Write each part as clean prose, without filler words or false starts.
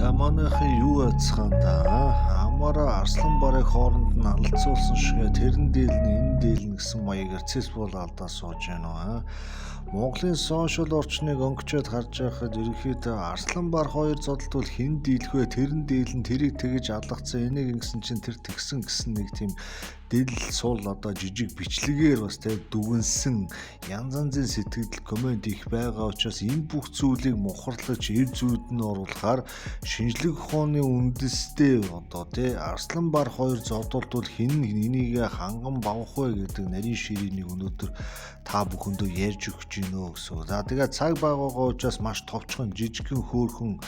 За манайхын юу яцхан да амаараа арслан барыг хооронд нь алцуулсан шигээ тэрэн дийлнэ энэ дийлнэ гэсэн маягаар цэсбол алдаа сууж байна аа. Монголын сошиал орчныг өнгөчөөд харж байхад ерөнхийдөө арслан бар хоёр зодтолтвол хэн дийлэх вэ? Тэрэн дийлэн тэрийг тэгэж алгацсан энийг ингэсэн чинь тэр тэгсэн гэсэн нэг тийм дэл сул одоо жижиг бичлэгээр бас тэг дүгнсэн янз янзын сэтгэл комент их байгаа учраас энэ бүх зүйлийг мухарлаж эв зүйд нь оруулахаар шинжлэх ухааны үндэстэй одоо тий арслан бар хоёр зодтолтвол хэн энийг ханган бавах вэ гэдэг нарийн ширээнийг өнөөдөр та бүхэндөө ярьж өгч гинөө гэсэн. За тэгээ цаг байгаагаа учраас маш товчхон жижигхэн хөөрхөн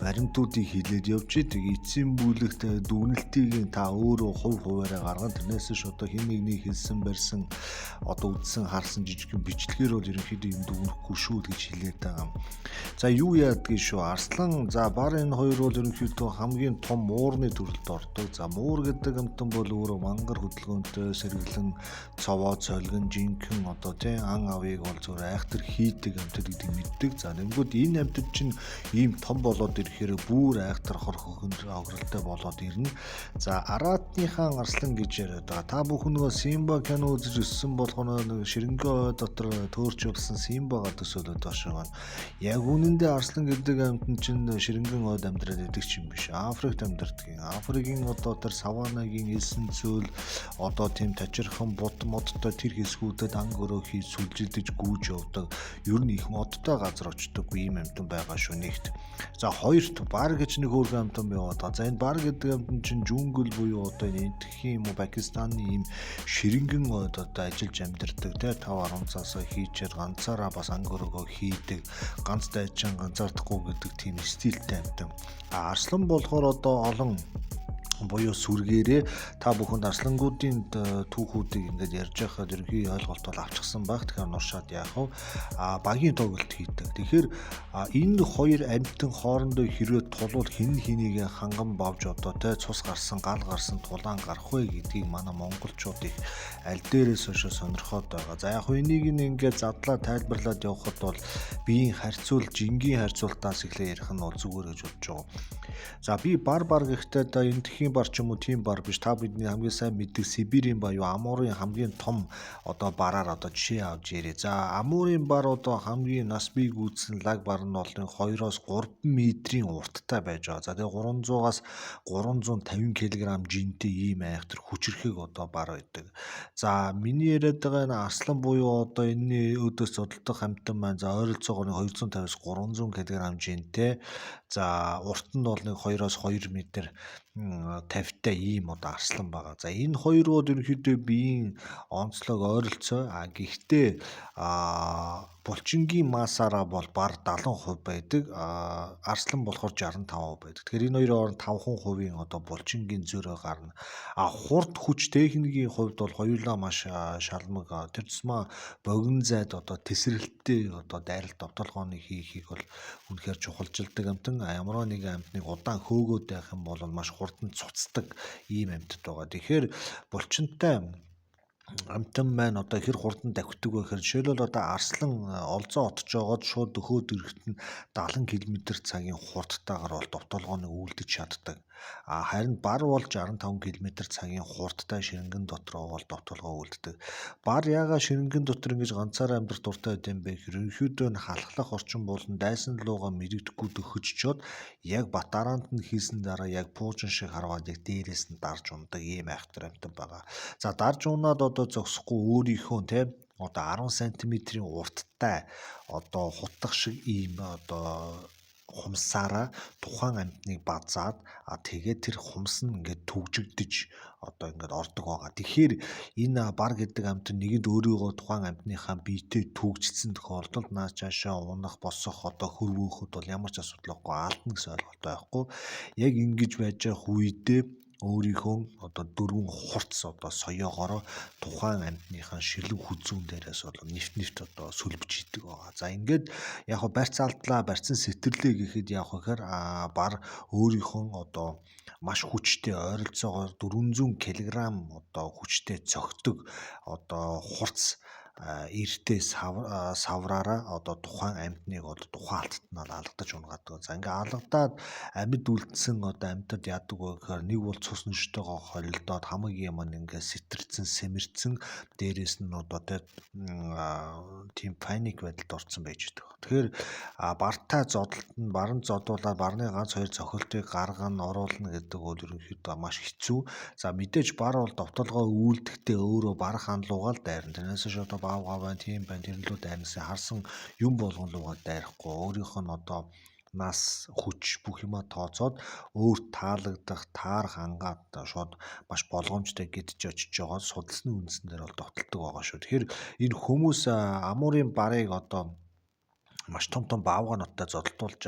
баримтуудыг хилээд явж идэг. Эцсийн бүлэгт дүгнэлтийг та өөрөө хувь хуваараа гаргана. Тэрнээс ш одоо хин нэгний хэлсэн барьсан одоо үдсэн харсан жижигхэн бичлэгээр бол ерөнхийдөө юм дүгнэхгүй шүү гэж хэлээд байгаа юм. За юу яадгийг шүү. Арслан за бар энэ хоёр бол ерөнхийдөө хамгийн том муурны төрөлд ордог. За муур гэдэг амтан бол өөрөө мангар хөдөлгөөнтэй сэргэлэн цовоо цолгон жинхэнэ одоо тий ан авыг бол зөв айхтар хийдэг амтад гэдэг мэддэг. За нэгүүд энэ амтад чинь ийм том болоод ирэхээр бүр айхтар хор хөхөнд огролтой болоод ирнэ. За араатныхаа арслан гэж яриад байгаа. Та бүхэн нөгөө Симба кино үзэж өссөн болохоор нэг ширэнгөө дотор төөрч болсон Симба гэдэг сөөлөд башаа. Яг үнэндээ арслан гэдэг амтан чинь ширэнгэн ойд амьдраад идэг ч юм биш. Африкт амьдардаг. Африкийн одоо тэр саванагийн элсэн цөөл одоо тийм тачирхан бут модтой тэр хэсгүүдэд ан өрөө хийж сүлжилдэж гүүж явдаг. Ер нь их модтой газар очдоггүй ийм амтан байгаа шүү нэгт. За хоёрт бар гэж нэг хөөрхөн амтан байгаад байгаа. За энэ бар гэдэг амтан чинь жүнгөл буюу одоо энэ энтхийн юм уу Пакистаны ийм ширэнгэн ойд одоо ажиллаж амьдардаг. Тэ 5-10 цаасаа хийчээр ганцаараа бас ан өрөөгөө хийдэг. Ганц дайчин ганцаардахгүй гэдэг тийм стилтэй амтан. Арслан болохоор одоо олон буюу сүргээрээ та бүхэнд арслангуудын түүхүүдийг ингээд ярьж байхад ерөнхий ойлголт бол авчихсан баг. Тэгэхээр нуршаад яах вэ? Багийн тоглолт хийдэг. Тэгэхээр энэ хоёр амьтан хоорондоо хэрвээ тулвал хин хэнийг ханган бавж одоо тэ цус гарсан, гал гарсан тулаан гарах вэ гэдгийг манай монголчууд их аль дээрээс хойш сонирхоод байгаа. За яг энийг ингээд задлаа тайлбарлаад явхад бол биеийн харьцуул, жингийн харьцуултаас эхлээ ярих нь бол зүгээр гэж бодож байгаа. За би бар гэхдээ да энэ тхийн бар ч юм уу тийм бар биш. Та бидний хамгийн сайн мэддэг Сибирийн ба юу Амурын хамгийн том одоо бараар одоо жишээ авч ярэ. За Амурын бар одоо хамгийн нас бий гүйцэн лаг бар нь бол 2-3 метрийн урттай байж байгаа. За тэгээ 300-аас 350 кг жинтэй ийм айхтар хүчрэхэг одоо бар байдаг. За миний яриад байгаа энэ арслан буюу одоо энэний өдөөс зодтолдох амтан маань за ойролцоогоор 250-аас 300 кг жинтэй. За урт нь бол 2-оос 2 м тавьтай ийм одоо арслан байгаа. За энэ хоёр бол ерөнхийдөө биеийн онцлог ойролцоо. Гэхдээ булчингийн массаараа бол бар 70% байдаг. Арслан болохоор 65% байдаг. Тэгэхээр энэ хоёрын хооронд 5% одоо булчингийн зөрөө гарна. Хурд хүч техникийн хувьд бол хоёулаа маш шалмаг. Тэр тусмаа богино зайд одоо тесрэлттэй одоо дайралт довтолгооны хийхийг бол үнэхээр чухалчилдаг амтан. Ямар нэгэн амтныг удаан хөөгөөд байх юм бол маш хурдан цуцдаг ийм амьтад байгаа. Тэгэхээр булчинтай амтан маань одоо хэр хурдан давхдаг вэ гэхээр жишээлбэл одоо арслан олзоо отож жоод шууд дөхөөд ирэхэд нь 70 км/цагийн хурдтайгаар бол довтолгооныг үлдэж чаддаг. Харин бар бол 65 км/цагийн хурдтай ширэнгэн дотроо бол довтолгоо үлддэг. Бар яагаад ширэнгэн дотор ингэж ганцаараа амьдрах дуртай байд юм бэ гэхээр ерөнхийдөө нь халахлах орчин болон дайсан лууга мэдэгдэхгүй дөхөжчод яг батараанд нь хийсэн дараа яг пуужин шиг харваад яг дээрээс нь дарж ундаг ийм айхтар амтан байгаа. За дарж унаад одоо зогсохгүй өөрийнхөө те одоо 10 см-ийн урттай одоо хутгах шиг ийм одоо хумсаараа тухайн амьтныг базаад тэгээд тэр хумс нь ингээд түгжигдэж одоо ингээд ордог байгаа. Тэгэхээр энэ бар гэдэг амьтан нэгэнд өөрийгөө тухайн амьтныхаа биетэй түгжсэн тохиолдолд наас цаашаа унах, босох одоо хөрвөөхөд бол ямар ч асуудал байхгүй алдна гэсэн ойлголт байхгүй. Яг ингэж байж явах үедээ өөрийнхөө одоо дөрвөн хурц одоо соёогоороо тухайн амьтныхаа ширлэг хүзүүн дээрээс бол нэвт одоо сүлбж идэг байгаа. За ингээд яг барьц алдлаа, барьцсан сэтэрлээ гэхэд яг гэхээр бар өөрийнхөө одоо маш хүчтэй ойролцоогоор 400 кг одоо хүчтэй цогтөг одоо хурц эртээ савраараа одоо тухайн амьтныг одоо тухайн алдтнаар алгадаж унгадаг. За ингээ алгадаад амьд үлдсэн одоо амьтад яадаг вэ гэхээр нэг бол цус нөштөөгөө холилдоод хамаг юм ингээ сэтэрсэн, сэмэрсэн дээрээс нь одоо тийм паник байдалд орсон байж байгаа. Тэгэхээр бартай зодолт нь баран зодуулаад барны ганц хоёр цохилтыг гаргана, оруулна гэдэг бол ерөнхийдөө маш хэцүү. За мэдээж бар бол довтолгоо үйлдэхдээ өөрөө барах хандлагаа л дайрна. Тэрнээс ш одоо баавгаа байна, тийм байна, тэрнлүү дайрнасаа харсан юм болгон лугаа дайрахгүй. Өөрийнх нь одоо нас хүч бүх юма тооцоод өөрт таалагдах таарах ангаад шууд маш болгоомжтой гэдэж очиж байгаа судалсны үндсэн дээр бол довтолдог байгаа шүү. Тэгэхээр энэ хүмүүс амуурын барыг одоо маш том баавгаануудтай зодтолдуулж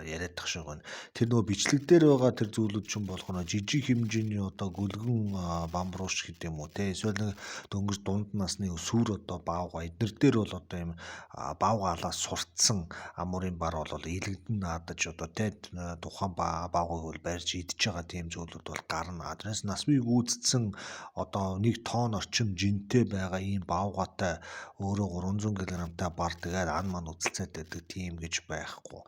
яриад тах шиг байна. Тэр нөгөө бичлэг дээр байгаа тэр зүйлүүд чинь болох нь жижиг хэмжээний одоо гөлгөн бамбрууш гэдэг юм уу те эсвэл нэг дөнгөж дунд насны өсвөр одоо баавга эднэр дээр бол одоо юм баавгаалаас сурцсан амуурын бар бол илэгдэн наадаж одоо те тухайн баавгыг бол барьж идж байгаа тийм зүйлүүд бол гарна. Тэрнээс нас бий гүйцэтгэсэн одоо 1 тонн орчим жинтэй байгаа ийм баавгаатай өөрөө 300 кг-тай бар тэгээд ан ман үзэлцээд гэдэг тийм гэж байхгүй.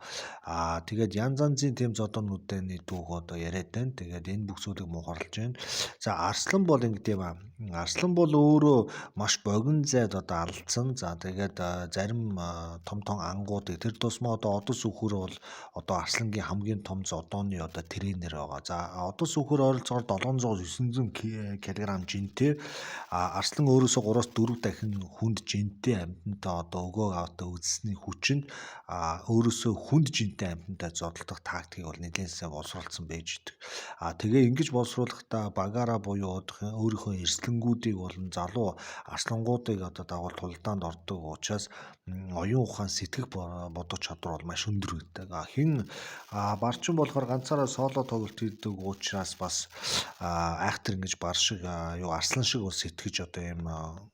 Тэгээд янз янзын тийм зодонуудын дүүг одоо яриад байна. Тэгээд энэ бүх зүйлийг мухарлаж байна. За арслан бол ингэдэм аа. Арслан бол өөрөө маш богино зайд одоо алдсан. За тэгээд зарим том ангуудыг тэр тусмаа одоо одос үхэр бол одоо арслангийн хамгийн том зодооны одоо тренер байгаа. За одос үхэр ойролцоогоор 700-900 кг жинтэй. Арслан өөрөөсөө 3-4 дахин хүнд жинтэй амьтантай одоо өгөө аваад үзсний хүчин өөрөөсөө хүнд жинтэй амьтантай зодтолдох тактикийг бол нэлээд сайн боловсруулсан байж идэг. Тэгээ ингэж боловсруулахдаа багаараа буюу өөрийнхөө эрсдлэнгүүдийг болон залуу арслангуудыг одоо дагуул тулдаанд ордог учраас оюун ухаан сэтгэх бодох чадвар бол маш өндөр байдаг. Хин барчин болохоор ганцаараа соло тоглолт хийдэг учраас бас айхтар ингэж бар шиг арслан шиг бол сэтгэж одоо юм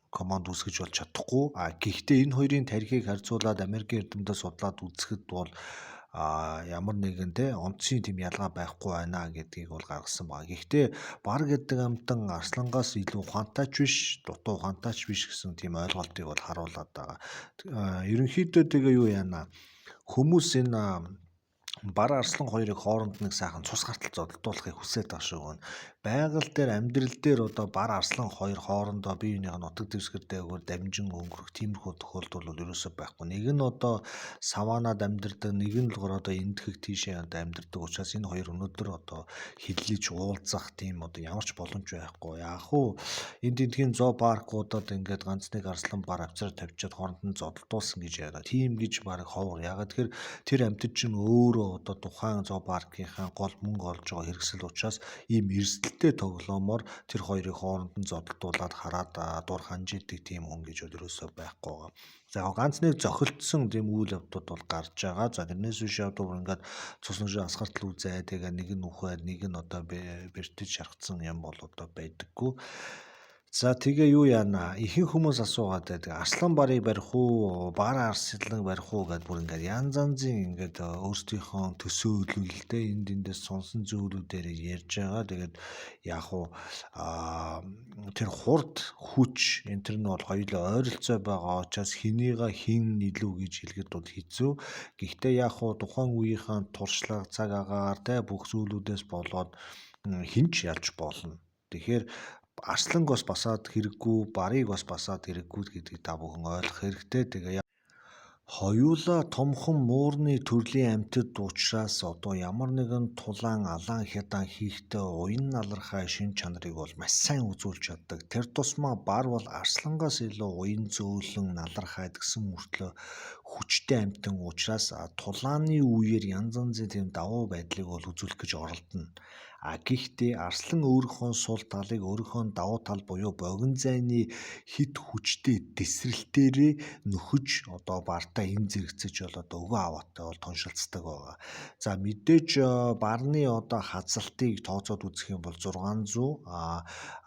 команд үүсгэж бол чадахгүй. Гэхдээ энэ хоёрын тарихыг харьцуулаад Америкийн эрдэмтэд судлаад үзэхэд бол ямар нэгэн онцгийн тийм ялгаа байхгүй байна гэдгийг бол гаргасан байна. Гэхдээ бар гэдэг амтан арслангаас илүү ухаантайч биш, дутуу ухаантайч биш гэсэн тийм ойлголтыг бол харуулад байгаа. Ерөнхийдөө тэгээ юу яана хүмүүс энэ бар арслан хоёрыг хооронд нэг сайхан цус гартал зодтолдуулахыг хүсээд байгаа шүү гэн. Байгаль дээр амьдрал дээр одоо бар арслан хоёр хоорондоо бие биенийх нь нутаг дэвсгэр дээгүүр дамжин өнгөрөх тиймэрхүү тохиолдол бол ерөөсөө байхгүй. Нэг нь одоо саванад амьдардаг, нэг нь л одоо эндхэг тийшээ одоо амьдардаг учраас энэ хоёр өнөөдөр одоо хиллэж уулзах тийм одоо ямар ч боломж байхгүй. Яг уу энэ тентгийн зоо паркуудад ингээд ганц нэг арслан бар авчраа тавьчаад хооронд нь зодтолдуулсан гэж яриа. Тийм гэж баг ховор. Ягаад тэгэхээр тэр амьтад чинь өөрөө одоо тухайн зоо паркийнхаа гол мөнгө олж байгаа хэрэгсэл учраас ийм эрсдэлтэй тоглоомоор тэр хоёрын хооронд нь зодтолдуулаад хараад дур ханж идэг тийм хүн гэж ерөөсөө байхгүй байгаа. За ганц нэг зохилтсон тийм үйл явдлууд бол гарч байгаа. За тэрнээс биш явдал ингээд цуснаж асгартал үзээ. Тэгээ нэг нь үхээд нэг нь одоо бэртэж шаргацсан юм бол одоо байдаггүй. За тэгээ юу яана ихэнх хүмүүс асуугаад байдаг арслан барыг барих уу бар арслан барих уу гэдээ бүр ингээд янз янзын ингээд өөрсдийнхөө төсөөлөлтэй эндээс сонсон зүйлүүдээр ярьж байгаа. Тэгээд яг уу тэр хурд хүч энэ төр нь бол хоёулаа ойролцоо байгаа учраас хинийга хин илүү гэж хэлгээд бол хэцүү. Гэхдээ яг уу тухайн үеийнхэн туршлага цаг агаар бүх зүйлүүдээс болоод хинч ялж болно. Тэгэхээр арсланг бас басаад хэрэггүй, барыг бас басаад хэрэггүй гэдгийг та бүхэн ойлгох хэрэгтэй. Тэгээ хоёулаа томхон муурны төрлийн амьтад учраас одоо ямар нэгэн тулаан алаан хядаан хийхдээ уян налархай шин чанарыг бол маш сайн үзүүлж чаддаг. Тэр тусмаа бар бол арслангаас илүү уян зөөлөн налархайд гэсэн мөртлөө хүчтэй амьтан учраас тулааны үеэр янз янзын тийм давуу байдлыг бол үзүүлэх гэж оролдоно. Гэхдээ арслан өөрийнхөө сул талыг өөрийнхөө давуу тал буюу богино зайны хит хүчтэй дэсрэлтээрээ нөхөж одоо бартай ин зэрэгцэж болоод өгөө аваатай бол туншилцдаг байгаа. За мэдээж барны одоо хазалтыг тооцоод үзэх юм бол 600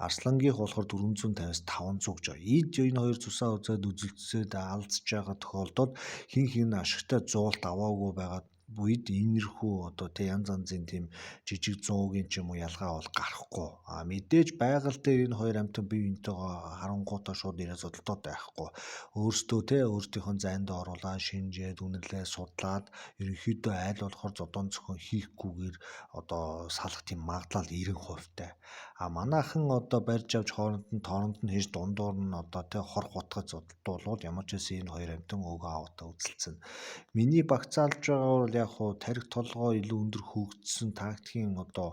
арслангийнх болохоор 450-аас 500 гэж байна. Эд энэ хоёр цусаа үзээд үзэлцээд алдж байгаа тохиолдолд хин ашигтай зуулт аваагүй байгаа үед иймэрхүү одоо тэ янз янзын тийм жижиг зуугийн ч юм уу ялгаа бол гарахгүй. Мэдээж байгаль дээр энэ хоёр амьтан бие биентэйгээ харангуйтаа шууд нэрээ зодтолтой байхгүй. Өөрсдөө тэ өөрсдийнхөө зайд оруулаад шинжээд үнэлээ судлаад ерөнхийдөө айл болохоор зодон зохион хийхгүйгээр одоо салах тийм магадлал 90% манайхан одоо барьж авч тооронд нь хийж дундуур нь одоо тэ хор гутгаж зодтолтуулвал ямар ч байсан энэ хоёр амьтан өгөө аваатаа үзэлцэн. Миний багцаалж байгаа бол яг хуу тарих толгой илүү өндөр хөгжсөн тактикийн одоо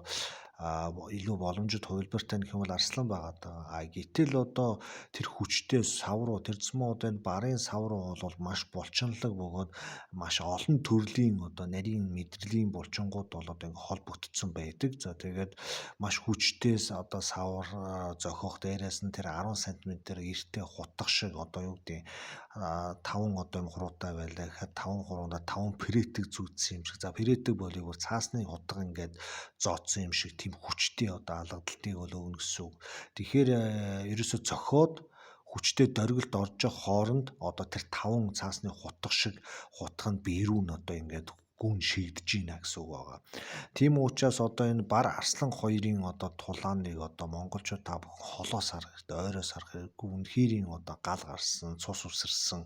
илүү боломжит хувилбартай гэх юм бол Арслан байгаа даа. Гэтэл одоо тэр хүчтэй савруу тэрцмүүд энэ барын савруу бол маш булчинлаг бөгөөд маш олон төрлийн одоо нарийн мэдрэлийн булчингууд бол одоо ингэ холбогдсон байдаг. За тэгээд маш хүчтэй одоо савар зохиох дээрээс нь тэр 10 см эртээ хутгах шиг одоо юу гэдэг 5 одоо юм хуруутай байлаа гэхэд 5 хуруунда 5 претэг зүгдсэн юм шиг. За претэг болыг бол цаасны хутга ингээд зооцсон юм шиг тийм хүчтэй одоо алгадалтыг өгнө гэсэн үг. Тэгэхээр ерөөсө цохоод хүчтэй дөргөлд орж явах хооронд одоо тэр 5 цаасны хутга шиг хутга нь бэрүүн одоо ингээд гүн шигдэж байна гэсэн үг байгаа. Тийм учраас одоо энэ бар Арслан хоёрын одоо тулааныг одоо монголчууд та бүхэн холоос харах хэрэгтэй, ойроос харах хэрэггүй. Үнэхэрийн одоо гал гарсан, цус усарсан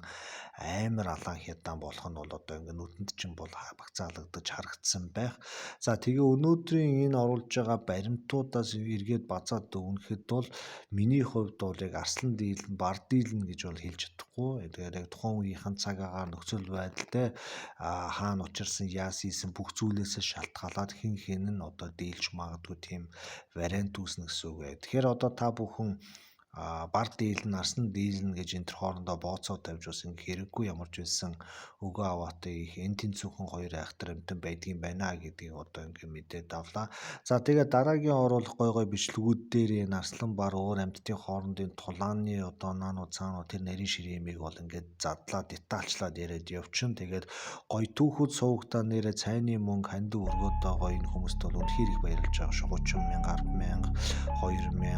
амар алаан хятад болох нь бол одоо ингээд нүдэнд чинь бол багцаалагдаж харагдсан байх. За тэгээ өнөөдрийн энэ оруулж байгаа баримтуудаас эргээд базаад өгнөхэд бол миний хувьд бол яг Арслан дийлэн, бар дийлэн гэж бол хэлж чадахгүй. Тэгэхээр яг тухайн үеийнхэн цаг агаар нөхцөл байдалтай хаана учирсан яас хийсэн бүх зүйлээс шалтгаалаад хин хин нь одоо дийлж магадгүй тийм вариант үүснэ гэсэн үг бай. Тэгэхээр одоо та бүхэн бар дийлэн, Арслан дийлэн гэж энэ төр хоорондоо бооцоо тавьж бас ингэ хэрэггүй ямар ч байсан өгөө аваатай их энэ тэнцүүхэн хоёр айхтар амтан байдгийн байна гэдгийг одоо ингэ мэдээд авлаа. За тэгээд дараагийн оруулах гой бичлэгүүд дээр энэ Арслан бар өөр амьтдын хоорондын тулааны одоо наануу цаануу тэр нарийн ширээмийг бол ингээд задлаад детальчлаад яриад явчин. Тэгээд гой түүхүүд суугтаа нэрэ цайны мөнгө хандив өргөөд байгаа энэ хүмүүст бол үнэхээр их баярлж байгаа шүү. 30,000, 10,000, 2,000,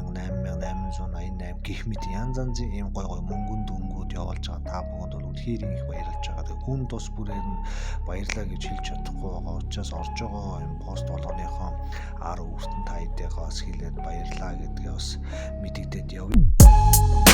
8,888 гэх мэт янз янзын ийм гой мөнгөн дүнгууд явуулж байгаа та бүхэнд бол үнэхээр их баярлж байгаа. Тэгээд хүн тус бүрээр нь баярлаа гэж хэлж чадахгүй байгаа учраас орж байгаа энэ пост болгоныхоо 10 хүртэн та хэдийгээс хэлээд баярлаа гэдгээ бас мэдэгдээд явъя.